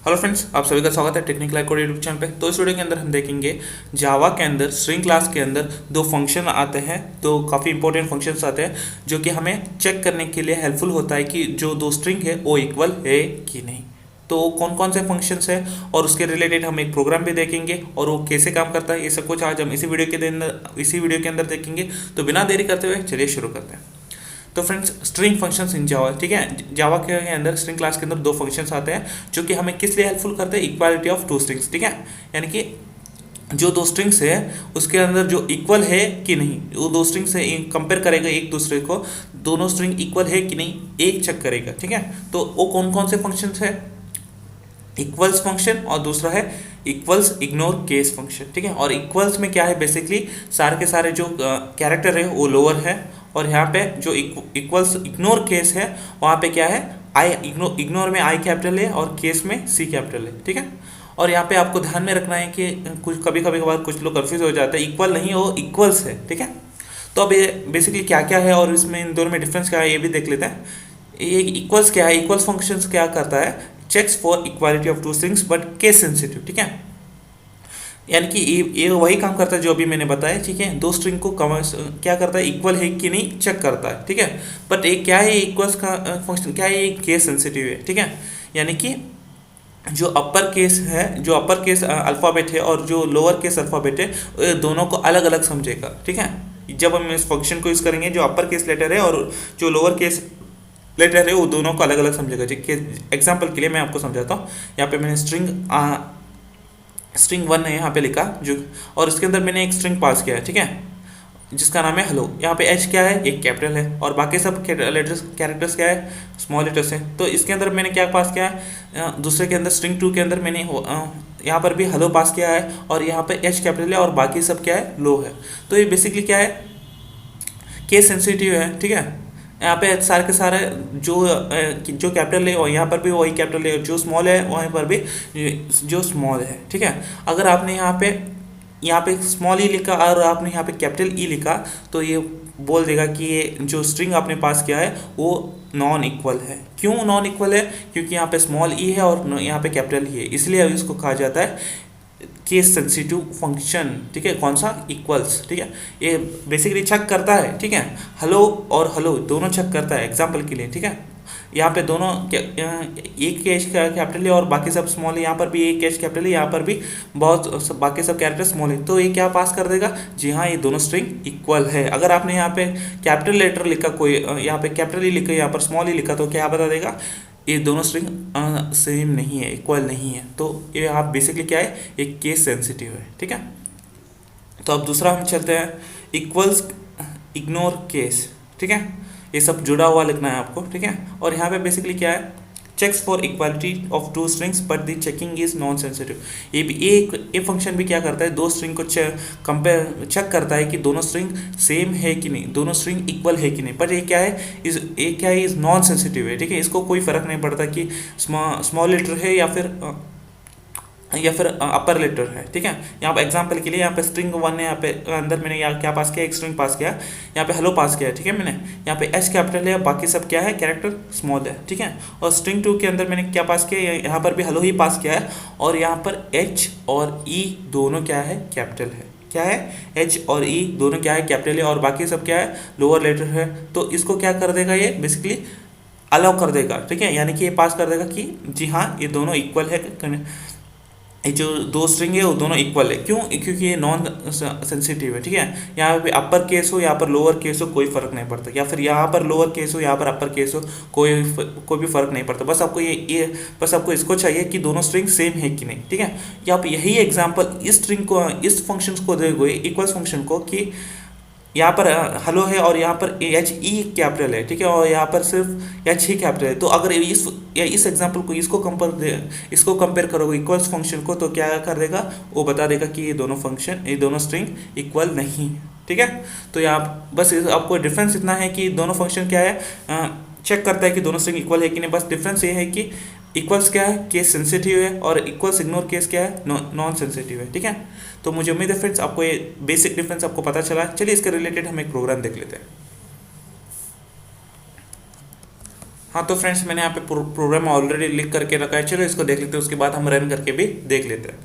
Hello friends, आप सभी का स्वागत है technical live code YouTube channel पे। तो इस वीडियो के अंदर हम देखेंगे जावा के अंदर स्ट्रिंग क्लास के अंदर दो फंक्शन आते हैं, दो काफ़ी इंपॉर्टेंट फंक्शंस आते हैं जो कि हमें चेक करने के लिए हेल्पफुल होता है कि जो दो स्ट्रिंग है वो इक्वल है कि नहीं। तो कौन कौन से फंक्शंस है और उसके रिलेटेड हम एक प्रोग्राम भी देखेंगे और वो कैसे काम करता है, ये सब कुछ आज हम इसी वीडियो के अंदर देखेंगे। तो बिना देरी करते हुए चलिए शुरू करते हैं। तो फ्रेंड्स, स्ट्रिंग फंक्शंस इन जावा, ठीक है, जावा के अंदर स्ट्रिंग क्लास के अंदर दो फंक्शंस आते हैं जो कि हमें किस लिए हेल्पफुल करते हैं, इक्वालिटी ऑफ टू स्ट्रिंग्स, ठीक है। यानी कि जो दो स्ट्रिंग्स है उसके अंदर जो इक्वल है कि नहीं, वो दो स्ट्रिंग से कंपेयर करेगा एक दूसरे को, दोनों स्ट्रिंग इक्वल है कि नहीं एक चेक करेगा, ठीक है। तो वो कौन कौन से फंक्शंस है, इक्वल्स फंक्शन और दूसरा है इक्वल्स इग्नोर केस फंक्शन, ठीक है। और इक्वल्स में क्या है, बेसिकली सारे के सारे जो कैरेक्टर है वो लोअर है, और यहाँ पे जो इक्वल्स इग्नोर केस है वहाँ पे क्या है, आई इग्नोर में आई कैपिटल है और केस में सी कैपिटल है, ठीक है। और यहाँ पे आपको ध्यान में रखना है कि कुछ कभी कभी कभार कुछ लोग कंफ्यूज हो जाते हैं, इक्वल नहीं वो इक्वल्स है, ठीक है। तो अब ये बेसिकली क्या क्या है और इसमें इन दोनों में डिफरेंस क्या है ये भी देख लेते हैं। ये इक्वल्स क्या है, इक्वल्स फंक्शंस क्या करता है, checks for equality of two strings but case sensitive, ठीक है। यानी कि ये वही काम करता है जो अभी मैंने बताया, ठीक है। दो स्ट्रिंग को क्या करता है, इक्वल है कि नहीं चेक करता है, ठीक है। बट एक क्या है, इक्वल्स का फंक्शन क्या है, ये केस सेंसिटिव है, ठीक है। यानी कि जो अपर केस है, जो अपर केस अल्फ़ाबेट है और जो लोअर केस अल्फ़ाबेट है, दोनों को अलग अलग समझेगा, ठीक है। जब हम इस फंक्शन को यूज़ करेंगे, जो अपर केस लेटर है और जो लोअर केस लेटर है वो दोनों को अलग अलग समझेगा, ठीक है। एग्जाम्पल के लिए मैं आपको समझाता हूँ। यहाँ पे मैंने स्ट्रिंग 1 है यहाँ पे लिखा जो, और इसके अंदर मैंने एक स्ट्रिंग पास किया है, ठीक है, जिसका नाम है हेलो। यहाँ पे एच क्या है, एक कैपिटल है, और बाकी सब लेटर्स कैरेक्टर्स क्या है, स्मॉल लेटर्स है। तो इसके अंदर मैंने क्या पास किया है, दूसरे के अंदर स्ट्रिंग 2 के अंदर मैंने यहाँ पर भी हेलो पास किया है, और यहाँ पे एच कैपिटल है और बाकी सब क्या है, लो है। तो ये बेसिकली क्या है, केस सेंसिटिव है, ठीक है। यहाँ पे सारे के सारे जो कैपिटल है और यहाँ पर भी वही कैपिटल है, जो स्मॉल है वहीं पर भी जो स्मॉल है, ठीक है। अगर आपने यहाँ पे स्मॉल ई लिखा और आपने यहाँ पे कैपिटल ई लिखा तो ये बोल देगा कि ये जो स्ट्रिंग आपने पास किया है वो नॉन इक्वल है। क्यों नॉन इक्वल है, क्योंकि यहाँ पे स्मॉल ई है और यहाँ पे कैपिटल ई है, इसलिए इसको कहा जाता है केस सेंसिटिव फंक्शन, ठीक है। कौन सा, इक्वल्स, ठीक है। ये बेसिकली चेक करता है, ठीक है, हेलो और हेलो दोनों चेक करता है। एग्जांपल के लिए, ठीक है, यहाँ पे दोनों एक कैच कैपिटल है और बाकी सब स्मॉल है, यहाँ पर भी एक कैच कैपिटल है, यहाँ पर भी बाकी सब कैरेक्टर स्मॉल है। तो ये क्या पास कर देगा, जी हाँ, ये दोनों स्ट्रिंग इक्वल है। अगर आपने यहाँ पे कैपिटल लेटर लिखा, कोई यहाँ पे कैपिटल ही लिखा, यहाँ पर स्मॉल ही लिखा, तो क्या बता देगा, ये दोनों स्ट्रिंग सेम नहीं है, इक्वल नहीं है। तो ये आप बेसिकली क्या है, एक केस सेंसिटिव है, ठीक है। तो अब दूसरा हम चलते हैं, इक्वल्स इग्नोर केस, ठीक है। ये सब जुड़ा हुआ लिखना है आपको, ठीक है। और यहाँ पे बेसिकली क्या है, checks for equality of two strings but the checking is non sensitive. ये फंक्शन भी क्या करता है, दो स्ट्रिंग को कंपेयर चेक करता है कि दोनों स्ट्रिंग सेम है कि नहीं, दोनों स्ट्रिंग इक्वल है कि नहीं। बट ये क्या है, इज नॉन सेंसिटिव है, ठीक है। इसको कोई फर्क नहीं पड़ता कि स्मॉल लेटर है या फिर अपर लेटर है, ठीक है। यहाँ पे एग्जांपल के लिए यहाँ पे स्ट्रिंग 1 है, यहाँ पे अंदर मैंने यहाँ क्या पास किया, एक स्ट्रिंग पास किया, यहाँ पे हेलो पास किया, ठीक है। मैंने यहाँ पे एच कैपिटल है, बाकी सब क्या है, कैरेक्टर स्मॉल है, ठीक है। और स्ट्रिंग 2 के अंदर मैंने क्या पास किया, यहाँ पर भी हेलो ही पास किया है, और यहाँ पर एच और ई दोनों क्या है, कैपिटल है। क्या है, एच और ई दोनों क्या है, कैपिटल है, और बाकी सब क्या है, लोअर लेटर है। तो इसको क्या कर देगा, ये बेसिकली अलाउ कर देगा, ठीक है। यानी कि ये पास कर देगा कि जी हाँ, ये दोनों इक्वल है, ये जो दो स्ट्रिंग है वो दोनों इक्वल है। क्यों, क्योंकि ये नॉन सेंसिटिव है, ठीक है। यहाँ पे अपर केस हो, यहाँ पर लोअर केस हो, कोई फर्क नहीं पड़ता, या फिर यहाँ पर लोअर केस हो, यहाँ पर अपर केस हो, कोई भी फर्क नहीं पड़ता। बस आपको बस आपको इसको चाहिए कि दोनों स्ट्रिंग सेम है कि नहीं, ठीक है। या आप यही एग्जाम्पल इस स्ट्रिंग को, इस फंक्शन को देखोगे, इक्वल्स फंक्शन को, कि यहाँ पर हेलो है और यहाँ पर एच ई कैपिटल है, ठीक है, और यहाँ पर सिर्फ एच ही कैपिटल है। तो अगर इस एग्जांपल को इसको कंपेयर करोगे इक्वल्स फंक्शन को, तो क्या कर देगा, वो बता देगा कि ये दोनों स्ट्रिंग इक्वल नहीं है, ठीक है। तो यहाँ बस आपको डिफरेंस इतना है कि दोनों फंक्शन क्या है, चेक करता है कि दोनों स्ट्रिंग इक्वल है कि नहीं। बस डिफरेंस ये है कि इक्वल्स क्या है, केस सेंसिटिव है, और इक्वल्स इग्नोर केस क्या है, नॉन सेंसिटिव है, ठीक है। तो मुझे उम्मीद है फ्रेंड्स आपको ये बेसिक डिफरेंस आपको पता चला। चलिए इसके रिलेटेड हम एक प्रोग्राम देख लेते हैं। हाँ तो फ्रेंड्स मैंने यहाँ पे प्रोग्राम ऑलरेडी लिख करके रखा है, चलो इसको देख लेते हैं, उसके बाद हम रन करके भी देख लेते हैं।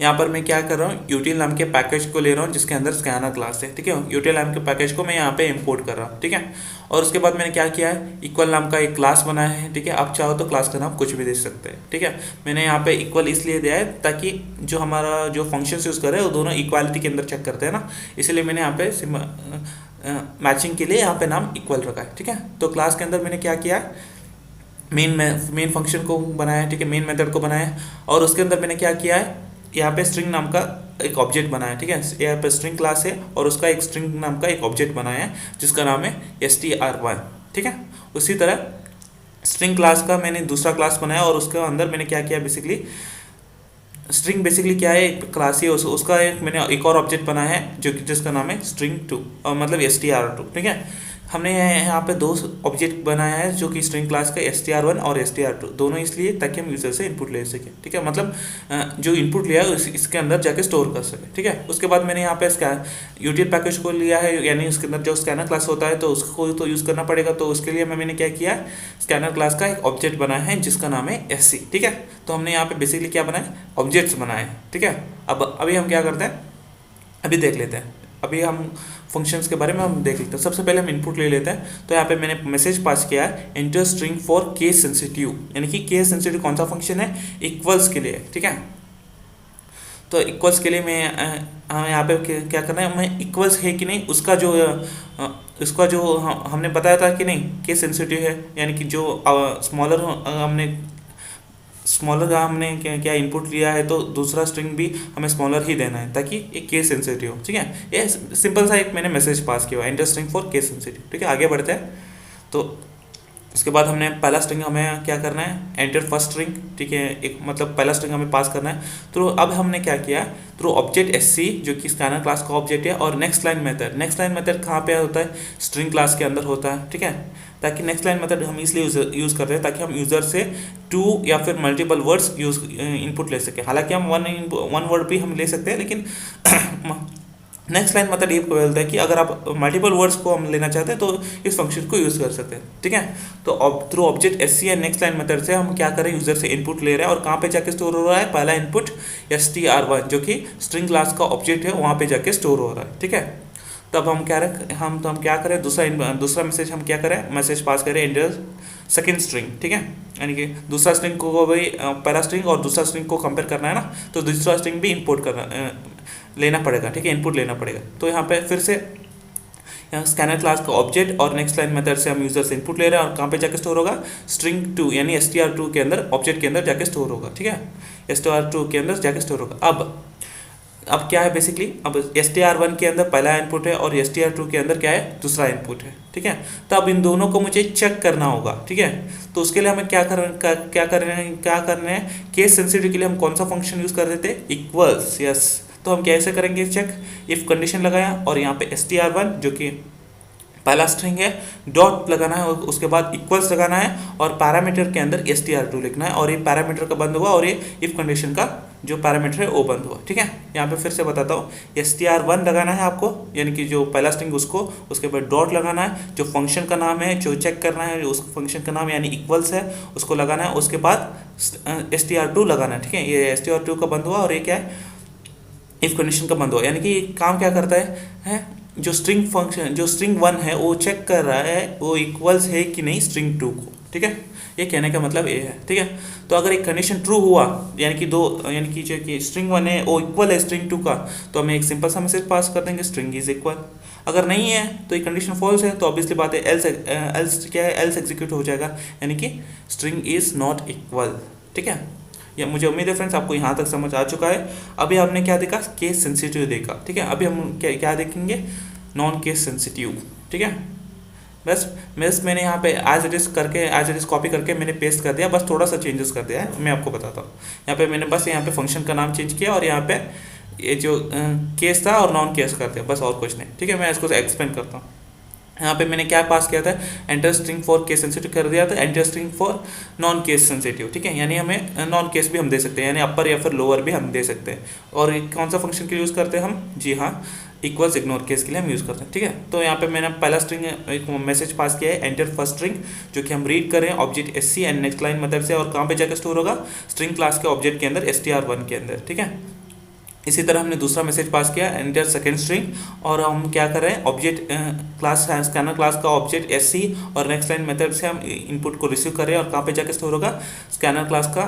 यहाँ पर मैं क्या कर रहा हूँ, यूटिल नाम के पैकेज को ले रहा हूँ जिसके अंदर स्कैनर क्लास है, ठीक है। यूटिल नाम के पैकेज को मैं यहाँ पे इंपोर्ट कर रहा हूँ, ठीक है। और उसके बाद मैंने क्या किया है, इक्वल नाम का एक क्लास बनाया है, ठीक है। आप चाहो तो क्लास का नाम कुछ भी दे सकते हैं, ठीक है। मैंने यहाँ पे इक्वल इसलिए दिया है ताकि जो हमारा जो फंक्शन यूज़ कर रहे हैं वो दोनों इक्वालिटी के अंदर चेक करते हैं ना, इसलिए मैंने यहाँ पे मैचिंग के लिए यहाँ पे नाम इक्वल रखा है, ठीक है। तो क्लास के अंदर मैंने क्या किया है, मेन फंक्शन को बनाया है, ठीक है, मेन मेथड को बनाया है। और उसके अंदर मैंने क्या किया है, यहाँ पे स्ट्रिंग नाम का एक ऑब्जेक्ट बनाया है, ठीक है। यहाँ पे स्ट्रिंग क्लास है और उसका एक स्ट्रिंग नाम का एक ऑब्जेक्ट बनाया है जिसका नाम है str1, ठीक है। उसी तरह स्ट्रिंग क्लास का मैंने दूसरा क्लास बनाया और उसके अंदर मैंने क्या किया, बेसिकली स्ट्रिंग बेसिकली क्या है, एक क्लास ही उसका एक मैंने एक और ऑब्जेक्ट बनाया है जो कि जिसका नाम है string2 और मतलब str2, ठीक है। हमने यहाँ पे दो ऑब्जेक्ट बनाया है जो कि स्ट्रिंग क्लास का str1 और str2 दोनों, इसलिए ताकि हम यूज़र से इनपुट ले सकें, ठीक है। मतलब जो इनपुट लिया है इसके अंदर जाके स्टोर कर सके, ठीक है। उसके बाद मैंने यहाँ पे यूटिल पैकेज को लिया है, यानी उसके अंदर जो स्कैनर क्लास होता है तो उसको तो यूज़ करना पड़ेगा। तो उसके लिए मैंने क्या किया, स्कैनर क्लास का एक ऑब्जेक्ट बनाया है जिसका नाम है sc, ठीक है। तो हमने यहाँ पे बेसिकली क्या बनाया, ऑब्जेक्ट्स बनाए, ठीक है। अब अभी हम क्या करते हैं, अभी देख लेते हैं, अभी हम फंक्शंस के बारे में हम देख लेते हैं। सबसे पहले हम इनपुट ले लेते हैं। तो यहाँ पे मैंने मैसेज पास किया है enter string for case sensitive, यानी कि केस सेंसिटिव कौन सा फंक्शन है, इक्वल्स के लिए, ठीक है। तो इक्वल्स के लिए मैं यहाँ पे क्या करना है, मैं इक्वल्स है कि नहीं उसका जो हमने बताया था कि नहीं केस सेंसिटिव है, यानी कि जो स्मॉलर का हमने क्या इनपुट लिया है तो दूसरा स्ट्रिंग भी हमें स्मॉलर ही देना है ताकि एक केस सेंसिटिव हो, ठीक है। ये सिंपल सा एक मैंने मैसेज पास किया, enter string for case sensitive, ठीक है। आगे बढ़ते हैं। तो उसके बाद हमने पहला स्ट्रिंग हमें क्या करना है, एंटर फर्स्ट स्ट्रिंग, ठीक है। एक मतलब पहला स्ट्रिंग हमें पास करना है। तो अब हमने क्या किया, थ्रू ऑब्जेक्ट sc जो कि स्कैनर क्लास का ऑब्जेक्ट है, और नेक्स्ट लाइन मेथड कहाँ पे होता है, स्ट्रिंग क्लास के अंदर होता है, ठीक है। ताकि नेक्स्ट लाइन मेथड हम इसलिए यूज़ कर रहे हैं ताकि हम यूज़र से 2 या फिर मल्टीपल वर्ड्स इनपुट ले सकें। हालांकि हम वन वर्ड भी हम ले सकते हैं, लेकिन नेक्स्ट लाइन मतलब ये बोलता है कि अगर आप मल्टीपल वर्ड्स को हम लेना चाहते हैं तो इस फंक्शन को यूज़ कर सकते हैं, ठीक है। तो थ्रू ऑब्जेक्ट sc या नेक्स्ट लाइन मेथड से हम क्या करें, यूज़र से इनपुट ले रहे हैं और कहाँ पे जाके स्टोर हो रहा है, पहला इनपुट str1 जो कि स्ट्रिंग क्लास का ऑब्जेक्ट है वहाँ पे जाके स्टोर हो रहा है, ठीक है। तब हम क्या करें, दूसरा मैसेज हम क्या करें, मैसेज पास करें एंटर सेकेंड स्ट्रिंग, ठीक है। यानी कि दूसरा स्ट्रिंग को भाई पहला स्ट्रिंग और दूसरा स्ट्रिंग को कंपेयर करना है ना, तो दूसरा स्ट्रिंग भी इंपोर्ट करना लेना पड़ेगा, ठीक है, इनपुट लेना पड़ेगा। तो यहाँ पे फिर से स्कैनर क्लास का ऑब्जेक्ट और नेक्स्ट लाइन मेथड से हम यूजर से इनपुट ले रहे हैं और कहाँ पे जाके स्टोर होगा, string2 यानी str2 के अंदर ऑब्जेक्ट के अंदर जाके स्टोर होगा, ठीक है। str2 के अंदर जाके स्टोर होगा। अब क्या है बेसिकली, अब str1 के अंदर पहला इनपुट है और str2 के अंदर क्या है, दूसरा इनपुट है, ठीक है। तो अब इन दोनों को मुझे चेक करना होगा, ठीक है। तो उसके लिए हमें क्या करना है, केस सेंसिटिव के लिए हम कौन सा फंक्शन यूज़ कर देते हैं, इक्वल्स, यस। तो हम कैसे करेंगे चेक, इफ कंडीशन लगाया और यहाँ पे str1 जो कि पहला स्ट्रिंग है डॉट लगाना है, उसके बाद इक्वल्स लगाना है और पैरामीटर के अंदर str2 लिखना है, और ये पैरामीटर का बंद हुआ और ये इफ कंडीशन का जो पैरामीटर है वो बंद हुआ, ठीक है। यहाँ पे फिर से बताता हूँ, str1 लगाना है आपको, यानी कि जो पहला स्ट्रिंग उसको, उसके बाद डॉट लगाना है, जो फंक्शन का नाम है जो चेक करना है उस फंक्शन का नाम यानी इक्वल्स है उसको लगाना है, उसके बाद str2 लगाना है, ठीक है। ये str2 का बंद हुआ और ये क्या है, इफ कंडीशन का बंद हुआ। यानी कि काम क्या करता है जो स्ट्रिंग फंक्शन जो स्ट्रिंग 1 है वो चेक कर रहा है वो इक्वल्स है कि नहीं स्ट्रिंग 2 को, ठीक है। ये कहने का मतलब ये है, ठीक है। तो अगर एक कंडीशन ट्रू हुआ यानी कि जो कि स्ट्रिंग 1 है वो इक्वल है स्ट्रिंग 2 का, तो हमें एक सिंपल सा मैसेज पास कर देंगे स्ट्रिंग इज इक्वल। अगर नहीं है तो ये कंडीशन फॉल्स है तो ऑब्वियसली बात है एल्स क्या है, एल्स एग्जीक्यूट हो जाएगा, यानी कि स्ट्रिंग इज नॉट इक्वल, ठीक है। या मुझे उम्मीद है फ्रेंड्स आपको यहाँ तक समझ आ चुका है। अभी हमने क्या देखा, केस सेंसिटिव देखा, ठीक है। अभी हम क्या देखेंगे, नॉन केस सेंसिटिव, ठीक है। बस मैंने यहाँ पे एज इट इज़ कॉपी करके मैंने पेस्ट कर दिया, बस थोड़ा सा चेंजेस कर दिया है, मैं आपको बताता हूँ। यहाँ पे मैंने बस यहाँ पे फंक्शन का नाम चेंज किया और यहाँ पे ये जो केस था और नॉन केस कर दिया, बस और कुछ नहीं, ठीक है। मैं इसको एक्सप्लेन करता हूँ। यहाँ पे मैंने क्या पास किया था, enter string for case sensitive कर दिया था, enter string for non case sensitive, ठीक है। यानी हमें नॉन केस भी हम दे सकते हैं, यानी अपर या फिर लोअर भी हम दे सकते हैं। और कौन सा फंक्शन के यूज़ करते हैं हम, जी हाँ, इक्वल्स इग्नोर केस के लिए हम यूज़ करते हैं, ठीक है। तो यहाँ पे मैंने पहला स्ट्रिंग एक मैसेज पास किया है, एंटर फर्स्ट स्ट्रिंग, जो कि हम रीड कर रहे हैं object S C and next line method से, और कहाँ पे जाकर स्टोर होगा, स्ट्रिंग क्लास के ऑब्जेक्ट के अंदर str1 के अंदर, ठीक है। इसी तरह हमने दूसरा मैसेज पास किया, एंटर सेकेंड स्ट्रिंग, और हम क्या कर रहे हैं, ऑब्जेक्ट क्लास स्कैनर क्लास का ऑब्जेक्ट एस सी और नेक्स्ट लाइन मेथड से हम इनपुट को रिसीव कर रहे हैं, और कहाँ पे जाके स्टोर होगा, स्कैनर क्लास का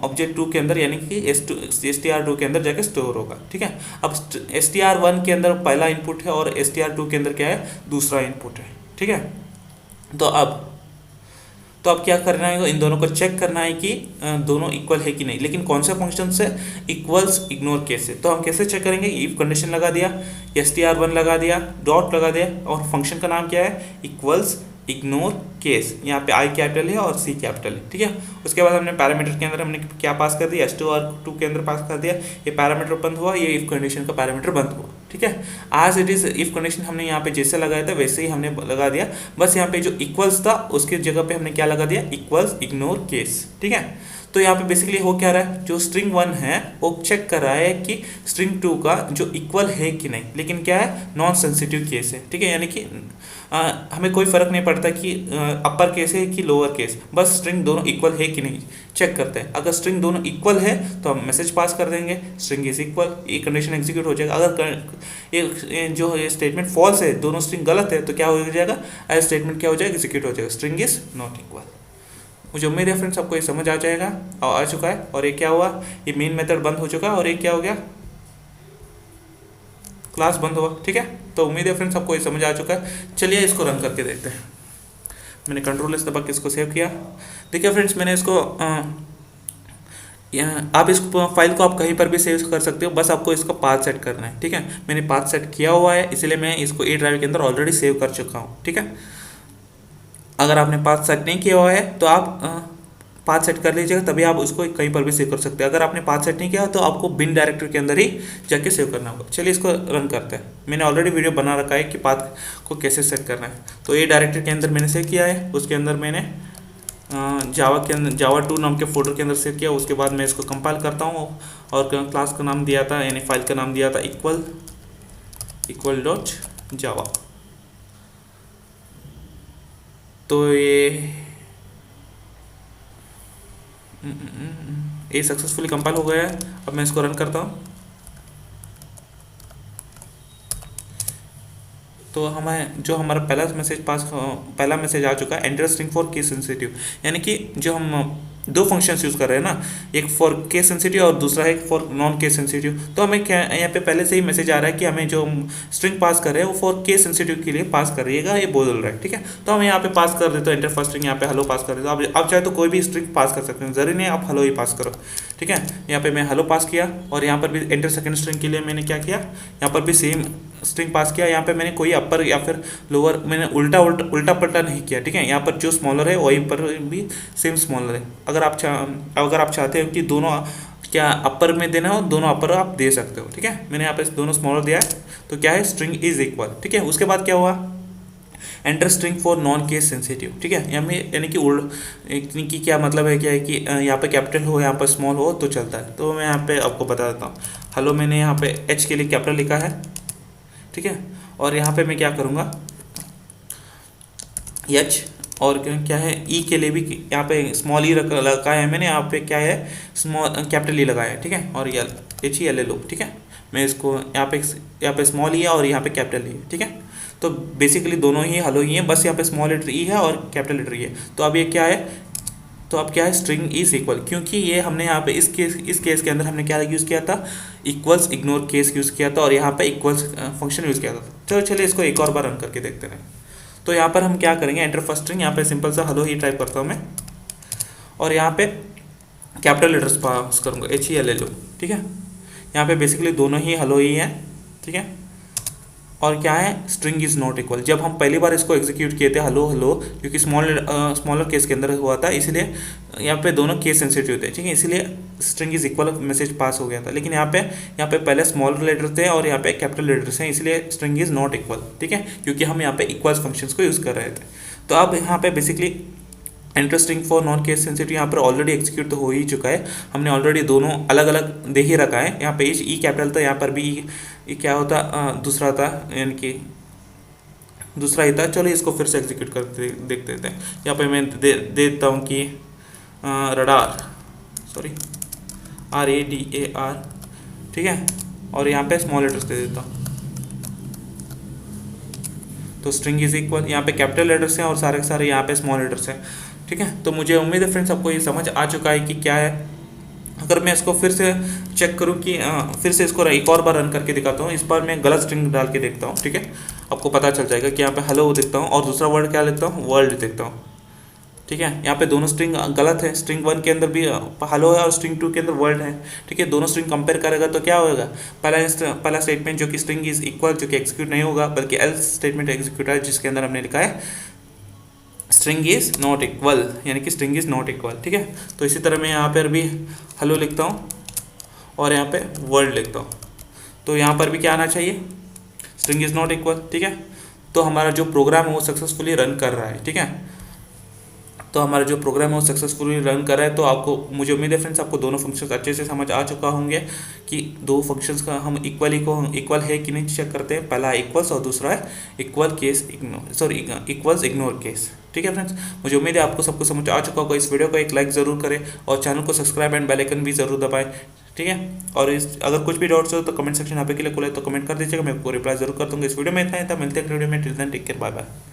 ऑब्जेक्ट 2 के अंदर, यानी कि str2 के अंदर जाके स्टोर होगा, ठीक है। अब str1 के अंदर पहला इनपुट है और str2 के अंदर क्या है, दूसरा इनपुट है, ठीक है। तो अब क्या करना है, इन दोनों को चेक करना है कि दोनों इक्वल है कि नहीं, लेकिन कौन से फंक्शन से, इक्वल्स इग्नोर केस से। तो हम कैसे चेक करेंगे, इफ कंडीशन लगा दिया, str1 लगा दिया, डॉट लगा दिया, और फंक्शन का नाम क्या है, इक्वल्स इग्नोर केस, यहाँ पे आई कैपिटल है और सी कैपिटल है, ठीक है। उसके बाद हमने पैरामीटर के अंदर हमने क्या पास कर दिया, s2 और 2 के अंदर पास कर दिया, ये पैरामीटर बंद हुआ, ये इफ कंडीशन का पैरामीटर बंद हुआ, ठीक है। आज इट इज इफ कंडीशन हमने यहाँ पे जैसे लगाया था वैसे ही हमने लगा दिया, बस यहाँ पे जो इक्वल्स था उसकी जगह पे हमने क्या लगा दिया, इक्वल्स इग्नोर केस, ठीक है। तो यहाँ पे बेसिकली हो क्या रहा है, जो स्ट्रिंग 1 है वो चेक कर रहा है कि स्ट्रिंग 2 का जो इक्वल है कि नहीं, लेकिन क्या है, नॉन सेंसिटिव केस है, ठीक है। यानी कि हमें कोई फर्क नहीं पड़ता कि अपर केस है कि लोअर केस, बस स्ट्रिंग दोनों इक्वल है कि नहीं चेक करते हैं। अगर स्ट्रिंग दोनों इक्वल है तो हम मैसेज पास कर देंगे, स्ट्रिंग इज इक्वल, ये कंडीशन एग्जीक्यूट हो जाएगा। अगर ये जो ये स्टेटमेंट फॉल्स है, दोनों स्ट्रिंग गलत है, तो क्या हो जाएगा, एज स्टेटमेंट क्या हो जाएगा, एग्जीक्यूट हो जाएगा, स्ट्रिंग इज नॉट इक्वल। मुझे उम्मीद है फ्रेंड्स आपको ये समझ आ जाएगा और आ चुका है। और ये क्या हुआ, ये मेन मेथड बंद हो चुका है, और ये क्या हो गया, क्लास बंद हुआ, ठीक है। तो उम्मीद है फ्रेंड्स आपको ये समझ आ चुका है। चलिए इसको रन करके देखते हैं। मैंने कंट्रोल एस दबा के इसको सेव किया। देखिए फ्रेंड्स, मैंने इसको आप इस फाइल को आप कहीं पर भी सेव कर सकते हो, बस आपको इसका पाथ सेट करना है, ठीक है। मैंने पाथ सेट किया हुआ है, इसलिए मैं इसको ए ड्राइव के अंदर ऑलरेडी सेव कर चुका हूँ, ठीक है। अगर आपने पाथ सेट नहीं किया हुआ है तो आप पाथ सेट कर लीजिएगा, तभी आप उसको कहीं पर भी सेव कर सकते हैं। अगर आपने पाथ सेट नहीं किया तो आपको बिन डायरेक्टरी के अंदर ही जाके सेव करना होगा। चलिए इसको रन करते हैं। मैंने ऑलरेडी वीडियो बना रखा है कि पाथ को कैसे सेट करना है। तो ये डायरेक्टरी के अंदर मैंने सेव किया है, उसके अंदर मैंने जावा के अंदर java2 नाम के फोल्डर के अंदर सेव किया। उसके बाद मैं इसको कंपाइल करता हूँ और क्लास का नाम दिया था, यानी फाइल का नाम दिया था इक्वल डॉट जावा। तो ये सक्सेसफुली कंपाइल हो गया है। अब मैं इसको रन करता हूँ। तो हमें जो हमारा पहला मैसेज आ चुका है, enter string for case sensitive, यानी कि जो हम दो फंक्शंस यूज़ कर रहे हैं ना, एक फॉर केस सेंसिटिव और दूसरा है फॉर नॉन केस सेंसिटिव। तो हमें क्या यहाँ पे पहले से ही मैसेज आ रहा है कि हमें जो स्ट्रिंग पास कर रहे हैं वो फॉर केस सेंसिटिव के लिए पास कर रहिएगा, ये बोल रहा है, ठीक है। तो हम यहाँ पे पास कर देते हो एंटर फर्स्ट स्ट्रिंग, यहाँ पे हेलो पास कर देते हो। आप चाहे तो कोई भी स्ट्रिंग पास कर सकते हैं, जरूरी नहीं आप हेलो ही पास करो, ठीक है। यहाँ पे मैं हेलो पास किया, और यहाँ पर भी एंटर सेकेंड स्ट्रिंग के लिए मैंने क्या किया, यहाँ पर भी सेम स्ट्रिंग पास किया। यहाँ पे मैंने कोई अपर या फिर लोअर, मैंने उल्टा पलटा नहीं किया, ठीक है। यहाँ पर जो स्मॉलर है वहीं पर भी सेम स्मॉलर है। अगर आप चाहते हो कि दोनों क्या अपर में देना हो, दोनों अपर आप दे सकते हो, ठीक है। मैंने यहाँ पे दोनों स्मॉलर दिया है, तो क्या है, स्ट्रिंग इज इक्वल, ठीक है। उसके बाद क्या हुआ, enter string for non case sensitive, ठीक है। यानी कि क्या मतलब है, क्या है कि यहाँ पे कैपिटल हो, यहाँ पर स्मॉल हो तो चलता है। तो मैं यहाँ पे आपको बता देता हूँ। हेलो मैंने यहाँ पे एच के लिए कैपिटल लिखा है, ठीक है। और यहाँ पे मैं क्या करूँगा, एच, और क्या है ई के लिए भी यहाँ पे स्मॉल ई लगाया है मैंने, यहाँ पे क्या है, स्मॉल कैपिटल ई लगाया है, ठीक है। और HELLO, ठीक है। मैं इसको यहाँ पे स्मॉल ई है और यहाँ पे कैपिटल ई है, ठीक है। तो बेसिकली दोनों ही हेलो ही है, बस यहाँ पे स्मॉल लेटर ई है और कैपिटल लेटर ई है। तो अब ये क्या है, तो अब क्या है, स्ट्रिंग इज इक्वल, क्योंकि ये हमने यहाँ पे इस केस के अंदर हमने क्या यूज़ किया था, इक्वल्स इग्नोर केस यूज़ किया था, और यहाँ पे इक्वल्स फंक्शन यूज़ किया था। चलिए इसको एक और बार रन करके देखते हैं। तो यहाँ पर हम क्या करेंगे, एंटर फर्स्ट स्ट्रिंग, यहाँ पे सिंपल सा हेलो ही टाइप करता हूँ मैं, और यहाँ पे कैपिटल लेटर्स पास करूँगा, HELLO, ठीक है। यहाँ पे बेसिकली दोनों ही हेलो ही हैं, ठीक है। और क्या है, स्ट्रिंग इज नॉट इक्वल। जब हम पहली बार इसको एग्जीक्यूट किए थे हेलो हेलो, क्योंकि स्मॉलर केस के अंदर हुआ था, इसलिए यहाँ पे दोनों केस सेंसिटिव थे, ठीक है, इसलिए string is equal message pass हो गया था। लेकिन यहाँ पे पहले स्मॉलर लेटर थे और यहाँ पे कैपिटल लेटर्स हैं, इसलिए स्ट्रिंग इज नॉट इक्वल, ठीक है, क्योंकि हम यहाँ पे इक्वल्स फंक्शंस को यूज़ कर रहे थे। तो अब यहाँ पे basically enter string for non case sensitive यहाँ पर ऑलरेडी एग्जीक्यूट तो हो ही चुका है। हमने ऑलरेडी दोनों अलग अलग दे ही रखा है। यहाँ पे ई कैपिटल था, यहाँ पर भी ये क्या होता दूसरा था, यानी कि दूसरा ही था। चलो इसको फिर से एग्जीक्यूट करके देख देते हैं। यहाँ पे मैं दे देता हूँ कि रडार, सॉरी RADAR, ठीक है, और यहाँ पे स्मॉल लेटर्स दे देता हूँ। तो स्ट्रिंग इज इक्वल, यहाँ पे कैपिटल लेटर्स हैं और सारे के सारे यहाँ पे स्मॉल लेटर्स हैं, ठीक है। तो मुझे उम्मीद है फ्रेंड्स आपको ये समझ आ चुका है कि क्या है। अगर मैं इसको फिर से चेक करूँ कि फिर से इसको एक और बार रन करके दिखाता हूँ, इस बार मैं गलत स्ट्रिंग डाल के देखता हूँ, ठीक है। आपको पता चल जाएगा कि यहाँ पे हेलो देखता हूँ और दूसरा वर्ड क्या लिखता हूँ, वर्ल्ड देखता हूँ, ठीक है। यहाँ पे दोनों स्ट्रिंग गलत है, स्ट्रिंग 1 के अंदर भी हेलो है और स्ट्रिंग 2 के अंदर वर्ल्ड है, ठीक है। दोनों स्ट्रिंग कंपेयर करेगा तो क्या होगा, पहला स्टेटमेंट जो कि स्ट्रिंग इज इक्वल, जो कि एग्जीक्यूट नहीं होगा, बल्कि एल्स स्टेटमेंट एग्जीक्यूट है, जिसके अंदर हमने लिखा है स्ट्रिंग इज नॉट इक्वल, यानी कि स्ट्रिंग इज नॉट इक्वल, ठीक है। तो इसी तरह मैं यहाँ पर भी हेलो लिखता हूँ और यहाँ पे वर्ल्ड लिखता हूँ, तो यहाँ पर भी क्या आना चाहिए, स्ट्रिंग इज नॉट इक्वल, ठीक है। तो हमारा जो प्रोग्राम है वो सक्सेसफुली रन कर रहा है, ठीक है। तो हमारा जो प्रोग्राम है वो सक्सेसफुली रन कर रहा है। तो आपको, मुझे उम्मीद है फ्रेंड्स आपको दोनों फंक्शंस अच्छे से समझ आ चुका होंगे कि दो फंक्शंस का हम इक्वल है कि नहीं चेक करते हैं। पहला इक्वल्स और दूसरा है equal case ignore, sorry equals ignore case, ठीक है फ्रेंड्स। मुझे उम्मीद है आपको सबको समझ आ चुका होगा। इस वीडियो को एक लाइक ज़रूर करें और चैनल को सब्सक्राइब एंड बेल आइकन भी ज़रूर दबाएं, ठीक है। और अगर कुछ भी डाउट्स हो तो कमेंट सेक्शन यहाँ पे के लिए खोले तो कमेंट कर दीजिएगा, मैं आपको रिप्लाई जरूर कर दूँगा। इस वीडियो में इतना ही था, मिलते हैं वीडियो में, till then take care, bye bye.